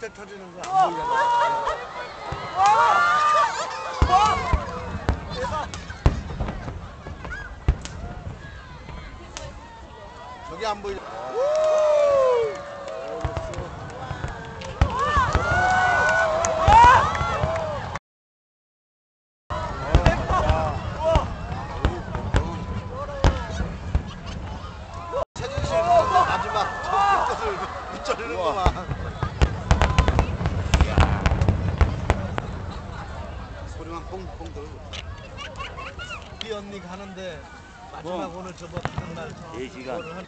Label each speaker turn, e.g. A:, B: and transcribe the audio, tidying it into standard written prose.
A: 때 터지는 거 안 보이잖아. 저기 안 보이잖아. 마지막 저 끝을 붙여주는구만. 소리만 뽕뽕 들고. 이 언니 가는데 마지막 오늘 저거 가는 날
B: 4시간.